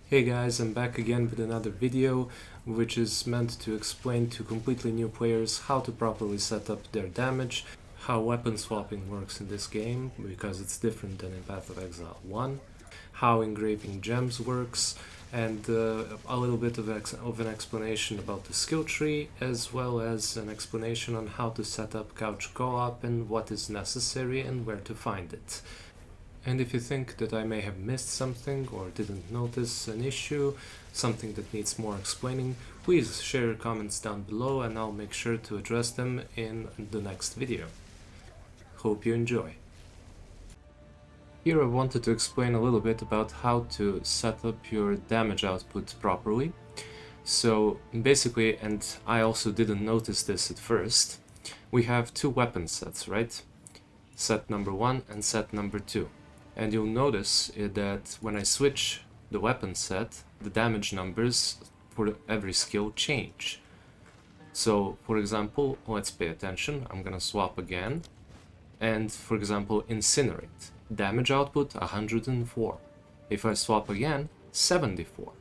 Hey guys, I'm back again with another video which is meant to explain to completely new players how to properly set up their damage, how weapon swapping works in this game because it's different than in Path of Exile 1, how engraving gems works, and a little bit of an explanation about the skill tree, as well as an explanation on how to set up couch co-op and what is necessary and where to find it. And if you think that I may have missed something or didn't notice an issue, something that needs more explaining, please share your comments down below and I'll make sure to address them in the next video. Hope you enjoy. Here I wanted to explain a little bit about how to set up your damage output properly. So basically, and I also didn't notice this at first, we have two weapon sets, right? Set number 1 and set number 2. And you'll notice that when I switch the weapon set, the damage numbers for every skill change. So, for example, let's pay attention. I'm gonna swap again. And, for example, Incinerate. Damage output 104. If I swap again, 74.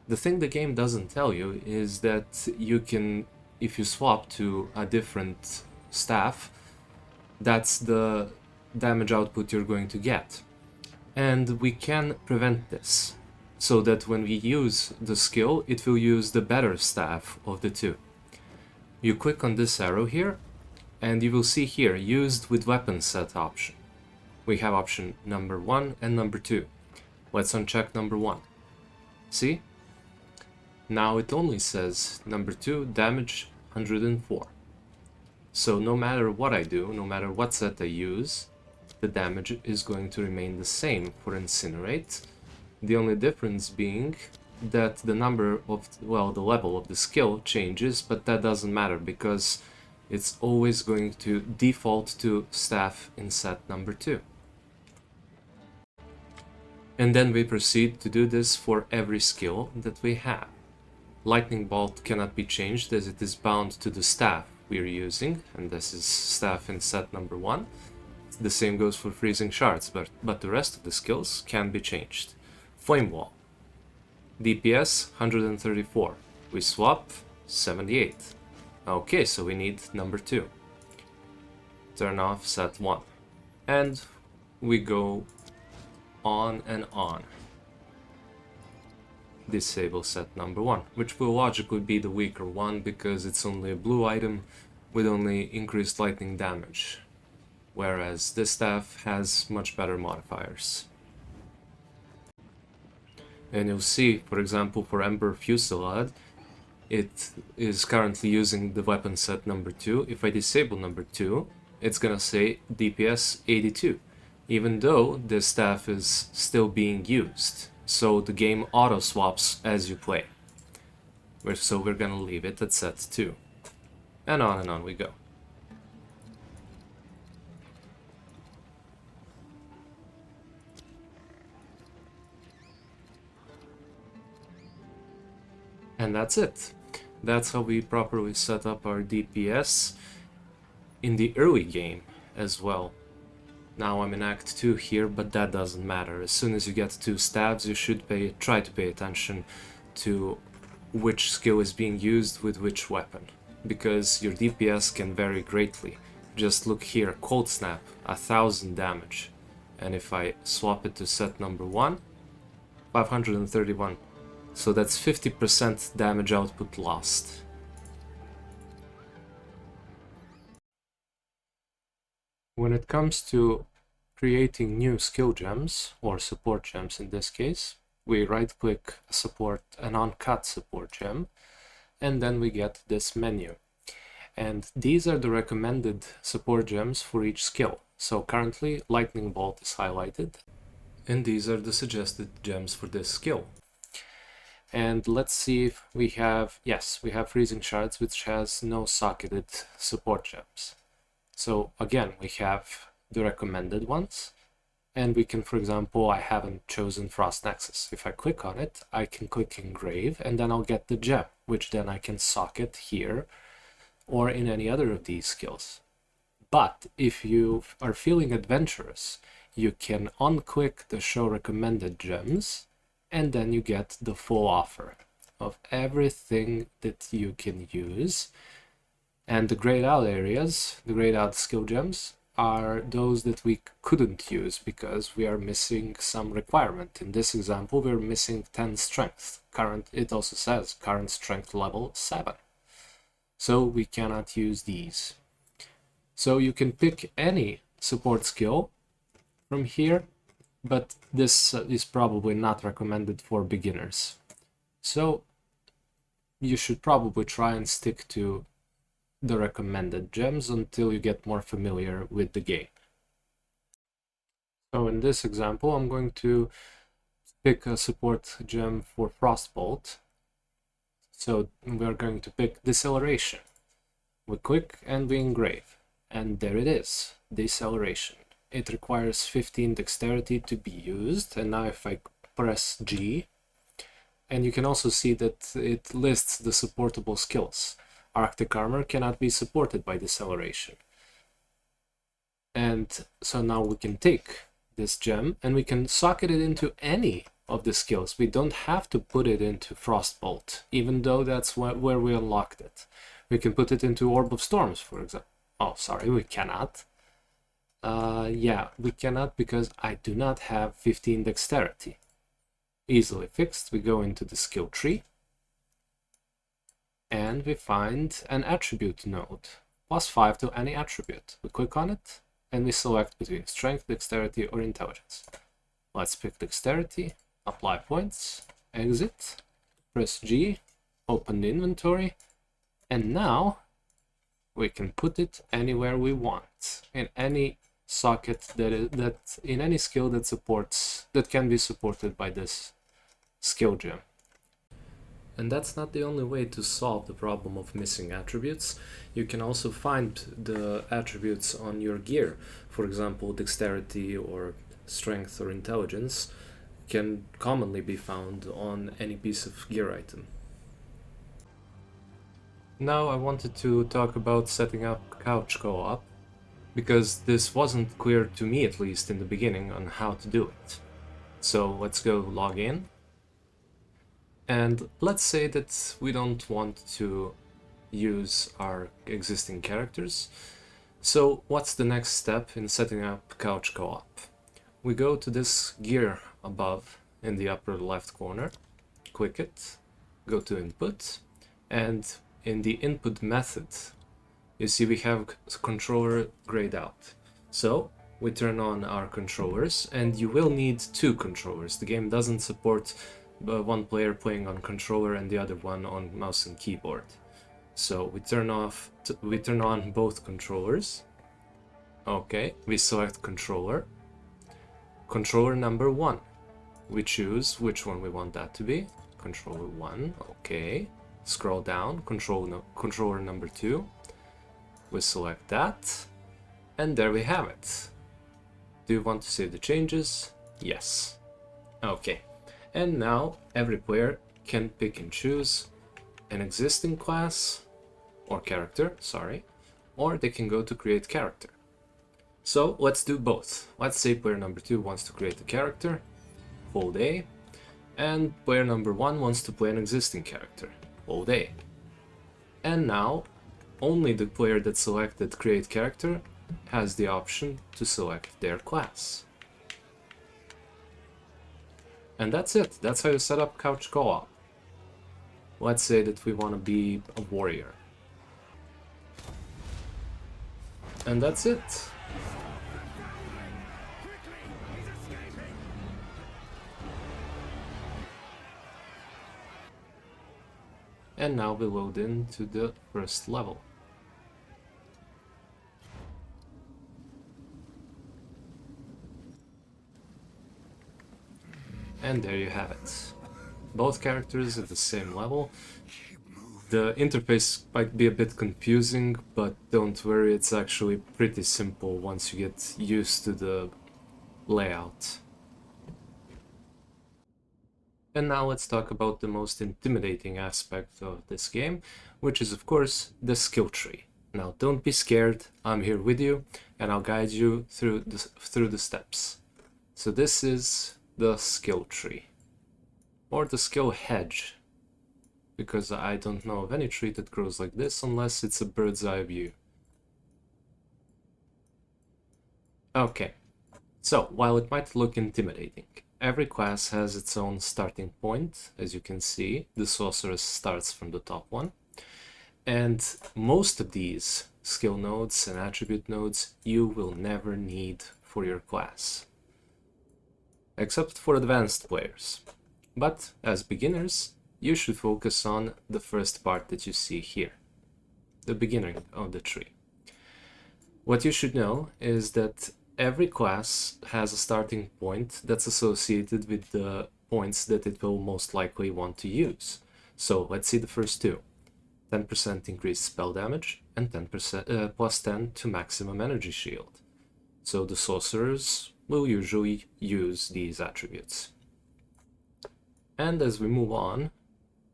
The thing the game doesn't tell you is that you can, if you swap to a different staff, that's the damage output you're going to get. And we can prevent this, so that when we use the skill, it will use the better staff of the two. You click on this arrow here, and you will see here, used with weapon set option. We have option number 1 and number 2. Let's uncheck number 1. See? Now it only says number 2, damage 104. So no matter what I do, no matter what set I use, the damage is going to remain the same for Incinerate. The only difference being that the number of, well, the level of the skill changes, but that doesn't matter because it's always going to default to staff in set number 2. And then we proceed to do this for every skill that we have. Lightning Bolt cannot be changed as it is bound to the staff we're using, and this is staff in set number 1. The same goes for Freezing Shards, but the rest of the skills can be changed. Flame Wall. DPS 134. We swap 78. Okay, so we need number 2. Turn off set 1. And we go on and on. Disable set number 1, which will logically be the weaker one because it's only a blue item with only increased lightning damage, whereas this staff has much better modifiers. And you'll see, for example, for Ember Fusillade, it is currently using the weapon set number 2. If I disable number 2, it's gonna say DPS 82, even though the staff is still being used. So the game auto swaps as you play. So we're gonna leave it at set 2. And on we go. And that's it. That's how we properly set up our DPS in the early game as well. Now I'm in Act 2 here, but that doesn't matter. As soon as you get 2 staves, you should try to pay attention to which skill is being used with which weapon, because your DPS can vary greatly. Just look here, Cold Snap, 1000 damage. And if I swap it to set number 1, 531. So that's 50% damage output lost. When it comes to creating new skill gems, or support gems in this case, we right-click an uncut support gem, and then we get this menu. And these are the recommended support gems for each skill. So currently, Lightning Bolt is highlighted, and these are the suggested gems for this skill. And let's see if we have, yes, we have Freezing Shards, which has no socketed support gems. So again, we have the recommended ones, and we can, for example, I haven't chosen Frost Nexus. If I click on it, I can click Engrave, and then I'll get the gem, which then I can socket here, or in any other of these skills. But if you are feeling adventurous, you can unclick the Show Recommended Gems, and then you get the full offer of everything that you can use. And the grayed out areas, the grayed out skill gems, are those that we couldn't use because we are missing some requirement. In this example, we're missing 10 strength. It also says current strength level 7. So we cannot use these. So you can pick any support skill from here, but this is probably not recommended for beginners. So you should probably try and stick to the recommended gems until you get more familiar with the game. So in this example, I'm going to pick a support gem for Frostbolt. So we're going to pick Deceleration. We click and we engrave, and there it is, Deceleration. It requires 15 dexterity to be used, and now if I press G, and you can also see that it lists the supportable skills. Arctic Armor cannot be supported by Deceleration. And so now we can take this gem and we can socket it into any of the skills. We don't have to put it into Frostbolt, even though that's where we unlocked it. We can put it into Orb of Storms, for example. Oh, sorry, we cannot. Yeah, we cannot because I do not have 15 dexterity. Easily fixed. We go into the skill tree and we find an attribute node, +5 to any attribute. We click on it and we select between strength, dexterity, or intelligence. Let's pick dexterity, apply points, exit, press G, open the inventory, and now we can put it anywhere we want, in any socket that in any skill that can be supported by this skill gem. And that's not the only way to solve the problem of missing attributes. You can also find the attributes on your gear. For example, dexterity or strength or intelligence can commonly be found on any piece of gear item. Now I wanted to talk about setting up couch co-op, because this wasn't clear to me, at least in the beginning, on how to do it. So let's go log in. And let's say that we don't want to use our existing characters. So what's the next step in setting up couch co-op? We go to this gear above in the upper left corner, click it, go to input, and in the input method, you see we have controller grayed out. So we turn on our controllers, and you will need 2 controllers. The game doesn't support one player playing on controller and the other one on mouse and keyboard. So we turn on both controllers. Okay, we select controller. Controller number 1. We choose which one we want that to be. Controller 1, okay. Scroll down, controller number 2. We select that, and there we have it. Do you want to save the changes? Yes. Okay. And now every player can pick and choose an existing class or character, or they can go to create character. So let's do both. Let's say player number 2 wants to create a character, full day, and player number 1 wants to play an existing character, full day. And now only the player that selected create character has the option to select their class. And that's it. That's how you set up couch co-op. Let's say that we want to be a warrior. And that's it. And now we load into the first level. And there you have it. Both characters at the same level. The interface might be a bit confusing, but don't worry, it's actually pretty simple once you get used to the layout. And now let's talk about the most intimidating aspect of this game, which is of course the skill tree. Now don't be scared, I'm here with you and I'll guide you through the steps. So this is the skill tree. or the skill hedge, because I don't know of any tree that grows like this unless it's a bird's eye view. Okay, so while it might look intimidating, every class has its own starting point. As you can see, the sorceress starts from the top one, and most of these skill nodes and attribute nodes you will never need for your class, except for advanced players. But as beginners, you should focus on the first part that you see here, the beginning of the tree. What you should know is that every class has a starting point that's associated with the points that it will most likely want to use. So let's see the first two. 10% increased spell damage and 10% plus 10 to maximum energy shield. So the sorcerers will usually use these attributes. And as we move on,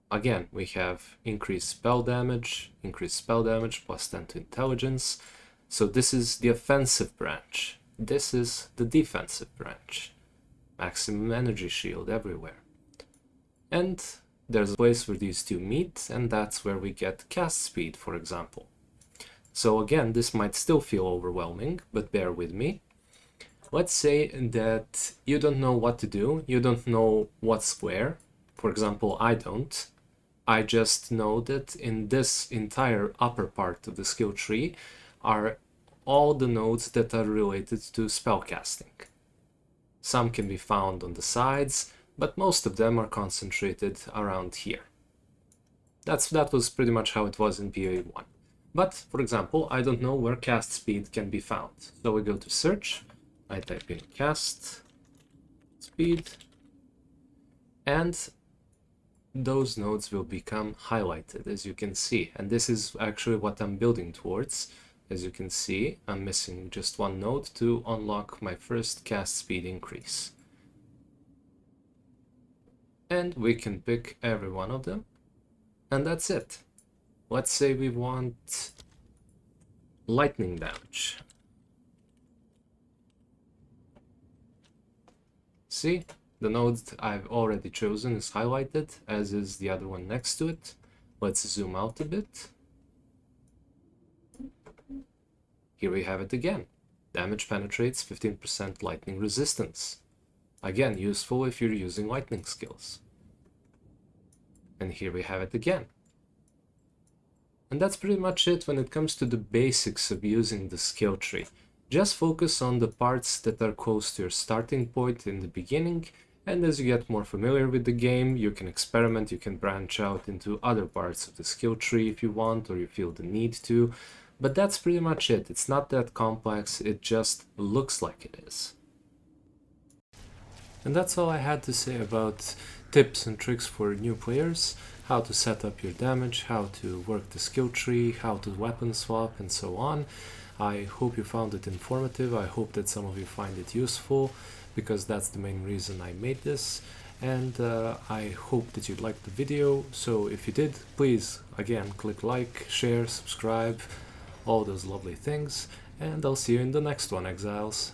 again, we have increased spell damage plus 10 to intelligence. So this is the offensive branch. This is the defensive branch. Maximum energy shield everywhere. And there's a place where these two meet, and that's where we get cast speed, for example. So again, this might still feel overwhelming, but bear with me. Let's say that you don't know what to do, you don't know what's where. For example, I don't. I just know that in this entire upper part of the skill tree are all the nodes that are related to spellcasting. Some can be found on the sides, but most of them are concentrated around here. That was pretty much how it was in PoE1. But, for example, I don't know where cast speed can be found. So we go to search, I type in cast speed, and those nodes will become highlighted, as you can see. And this is actually what I'm building towards. As you can see, I'm missing just one node to unlock my first cast speed increase. And we can pick every one of them, and that's it. Let's say we want lightning damage. See, the node I've already chosen is highlighted, as is the other one next to it. Let's zoom out a bit. Here we have it again. Damage penetrates 15% lightning resistance. Again, useful if you're using lightning skills. And here we have it again. And that's pretty much it when it comes to the basics of using the skill tree. Just focus on the parts that are close to your starting point in the beginning, and as you get more familiar with the game, you can experiment, you can branch out into other parts of the skill tree if you want, or you feel the need to. But that's pretty much it. It's not that complex, it just looks like it is. And that's all I had to say about tips and tricks for new players, how to set up your damage, how to work the skill tree, how to weapon swap, and so on. I hope you found it informative, I hope that some of you find it useful, because that's the main reason I made this. And I hope that you liked the video, so if you did, please, again, click like, share, subscribe, all those lovely things, and I'll see you in the next one, Exiles.